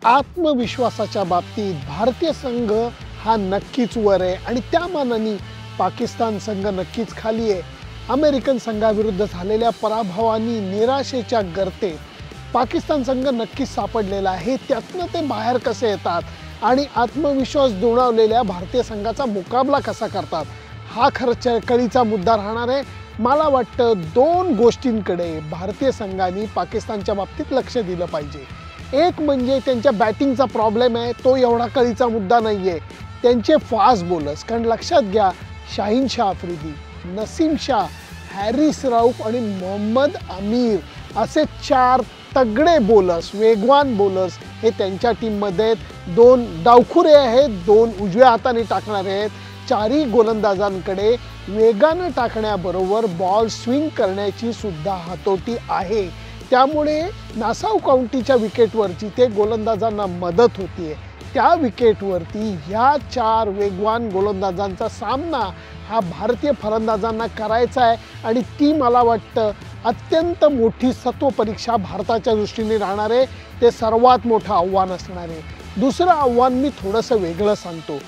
आत्मविश्वासाच्या बाबतीत भारतीय संघ हा नक्कीच वर आहे आणि त्या मानाने पाकिस्तान संघ नक्कीच खाली आहे। अमेरिकन संघाविरुद्ध झालेल्या पराभवानी निराशेच्या गर्तेत पाकिस्तान संघ नक्कीच सापडलेला आहे। त्यातनं ते बाहेर कसे येतात आणि आत्मविश्वास दुणावलेल्या भारतीय संघाचा मुकाबला कसा करतात हा खरंच कळीचा मुद्दा राहणार आहे। मला वाटतं दोन गोष्टींकडे भारतीय संघाने पाकिस्तानच्या बाबतीत लक्ष दिलं पाहिजे। एक म्हणजे त्यांच्या बॅटिंगचा प्रॉब्लेम आहे, तो एवढा कळीचा मुद्दा नाही आहे। त्यांचे फास्ट बॉलर्स, कारण लक्षात घ्या शाहीन शाह आफ्रिदी, नसीम शाह, हॅरिस रऊफ आणि मोहम्मद आमिर असे चार तगडे बॉलर्स, वेगवान बॉलर्स हे त्यांच्या टीममध्ये दोन डावखुरे आहेत, दोन उजव्या हाताने टाकणारे आहेत। चारही गोलंदाजांकडे वेगाने टाकण्याबरोबर बॉल स्विंग करण्याची सुद्धा हातोटी आहे। त्यामुळे नासाऊ काउंटीच्या विकेटवरची ते गोलंदाजांना मदत होतीये। त्या विकेटवरती ह्या चार वेगवान गोलंदाजांचा सामना हा भारतीय फलंदाजांना करायचा आहे आणि ती मला वाटतं अत्यंत मोठी सत्वपरीक्षा भारताच्या दृष्टीने राहणार आहे। ते सर्वात मोठं आव्हान असणार आहे। दुसरं आव्हान मी थोडंसं वेगळं सांगतो।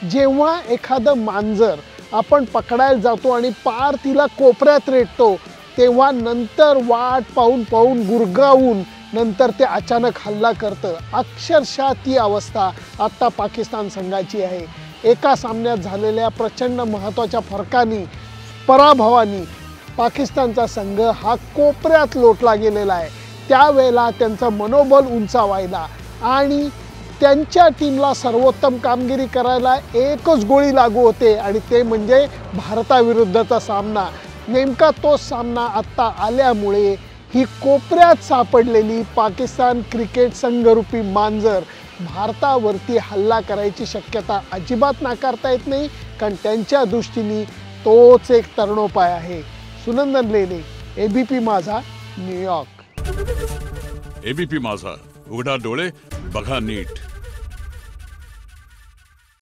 जेव्हा एखादं मांजर आपण पकडायला जातो आणि पार तिला कोपऱ्यात रेटतो तेव्हा नंतर वाट पाहून पाहून गुरगावून नंतर ते अचानक हल्ला करतं। अक्षरशः ती अवस्था आता पाकिस्तान संघाची आहे। एका सामन्यात झालेल्या प्रचंड महत्त्वाच्या फरकाने, पराभवाने पाकिस्तानचा संघ हा कोपऱ्यात लोटला गेलेला आहे। त्यावेळेला त्यांचं मनोबल उंचावायला आणि त्यांच्या टीमला सर्वोत्तम कामगिरी करायला एकच गोळी लागू होते आणि ते म्हणजे भारताविरुद्धचा सामना। नेमका तो सामना आत्ता आल्यामुळे ही कोपऱ्यात सापडलेली पाकिस्तान क्रिकेट संघरूपी मांजर भारतावरती हल्ला करायची शक्यता अजिबात नाकारता येत नाही, कारण त्यांच्या दृष्टीने तोच एक तरणोपाय आहे। सुनंदन लेले, एबीपी माझा, न्यूयॉर्क। एबीपी माझा, उघडा डोळे बघा नीट।